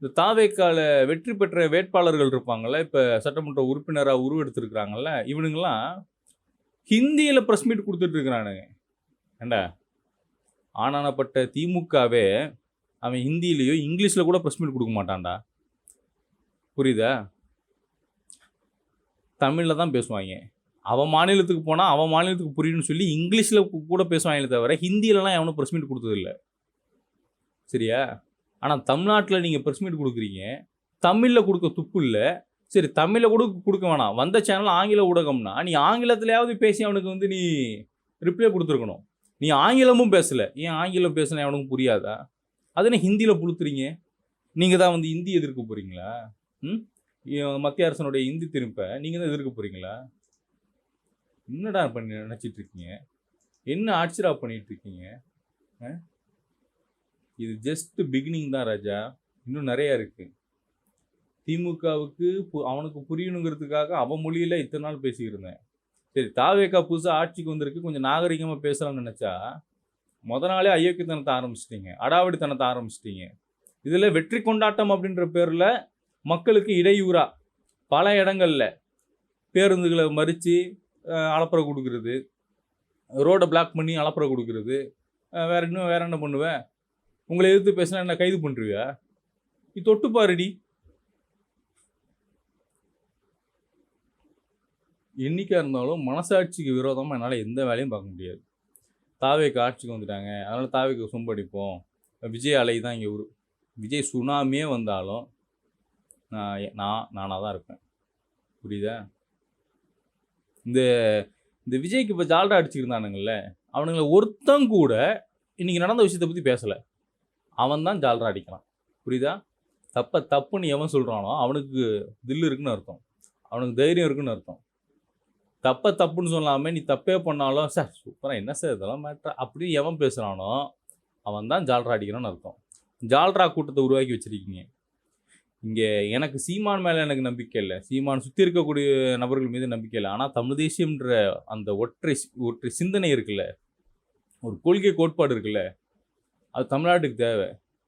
இந்த தாவேக்கால வெற்றி பெற்ற வேட்பாளர்கள் இருப்பாங்கல்ல, இப்ப சட்டமன்ற உறுப்பினரா உருவெடுத்திருக்கிறாங்கல்ல, இவனுங்கலாம் ஹிந்தியில பிரஸ் மீட் குடுத்துட்டு இருக்கிறானுங்க. ஏன்டா, ஆனானப்பட்ட திமுகவே அவன் ஹிந்தியிலயோ, இங்கிலீஷ்ல கூட பிரஸ் மீட் குடுக்க மாட்டான்டா. புரியுதா? தமிழ்ல தான் பேசுவாய்ங்க. அவன் மாநிலத்துக்கு போனா, அவன் மாநிலத்துக்கு புரியும்னு சொல்லி இங்கிலீஷ்ல கூட பேசுவாங்களே தவிர, ஹிந்திலலாம் எவனும் பிரஸ் மீட் குடுத்ததில்ல. சரியா? ஆனா தமிழ்நாட்டுல நீங்க பிரஸ் மீட் குடுக்குறீங்க. தமிழ்ல குடுக்க துப்பு இல்ல. சரி தமிழ்ல கூட குடுக்க வேணாம். வந்த சேனல் ஆங்கில ஊடகம்னா, நீ ஆங்கிலத்திலயாவது பேசி அவனுக்கு வந்து நீ ரிப்ளை குடுத்துருக்கணும். நீ ஆங்கிலமும் பேசல. ஏன் ஆங்கிலம் பேசினா எவனுக்கும் புரியாதா? அது என்ன ஹிந்தியில புழுத்துறீங்க? நீங்க தான் வந்து ஹிந்தி எதிர்க்க போறீங்களா? ம்? மத்திய அரசினுடைய ஹிந்தி திணிப்ப நீங்க தான் எதிர்க்க போறீங்களா? என்னடா பண்ணி நெனச்சிட்டு இருக்கீங்க? என்ன ஆட்சிடா பண்ணிட்டு இருக்கீங்க? அ? இது ஜஸ்ட் பிகினிங் தான் ராஜா. இன்னும் நெறைய இருக்கு. திமுகவுக்கு அவனுக்கு புரியணுங்கிறதுக்காக அவன் மொழியில இத்தன நாள் பேசிக்கிட்டு இருந்தேன். சரி தாவேகா புதுசா ஆட்சிக்கு வந்திருக்கு. கொஞ்சம் நாகரிகமா பேசலாம்னு நெனச்சா, மொத நாளே அயோக்கியத்தனத்த ஆரம்பிச்சுட்டீங்க. அடாவடித்தனத்த ஆரம்பிச்சுட்டீங்க. இதுல வெற்றி கொண்டாட்டம் அப்படின்ற பேர்ல மக்களுக்கு இடையூறா பல இடங்கள்ல பேருந்துகள மறிச்சு அலப்பற குடுக்குறது, ரோட பிளாக் பண்ணி அலப்பற குடுக்குறது, வேற என்ன பண்ணுவ? உங்கள எதிர்த்து பேசினா என்ன கைது பண்ருவியா? நீ தொட்டு பாருடி. என்னைக்கா இருந்தாலும் மனசாட்சிக்கு விரோதமா என்னால எந்த வேலையும் பார்க்க முடியாது. தாவேக்கு ஆட்சிக்கு வந்துட்டாங்க. அதனால தாவேக்கு சொம்பு அடிப்போம். விஜய் அலை தான் இங்க விஜய் சுனாமியே வந்தாலும் நானா தான் இருப்பேன். புரியுதா? இந்த இந்த விஜய்க்கு இப்ப ஜால்ரா அடிச்சுக்கிருந்தானுங்கல்ல, அவனுங்கள ஒருத்தன் கூட இன்னைக்கு நடந்த விஷயத்த பத்தி பேசல. அவன் தான் ஜால்ரா அடிக்கிறான். புரியுதா? தப்ப தப்புன்னு எவன் சொல்றானோ, அவனுக்கு தில் இருக்குன்னு அர்த்தம். அவனுக்கு தைரியம் இருக்குன்னு அர்த்தம். தப்ப தப்புன்னு சொல்லாம, நீ தப்பே பண்ணாலும், "சார் சூப்பரா என்ன சார் இதெல்லாம் மேட்ரா" அப்படின்னு எவன் பேசுறானோ, அவன் தான் ஜால்ரா அடிக்கிறான்னு அர்த்தம். ஜால்ரா கூட்டத்த உருவாக்கி வச்சிருக்கீங்க. இங்க எனக்கு சீமான் மேல எனக்கு நம்பிக்கை இல்ல. சீமான் சுத்தி இருக்கக்கூடிய நபர்கள் மீது நம்பிக்கை இல்ல. ஆனா தமிழ் தேசியம்ன்ற அந்த ஒற்றை சிந்தனை இருக்குல்ல, ஒரு கொள்கை கோட்பாடு இருக்குல்ல, அது தமிழ்நாட்டுக்கு தேவை.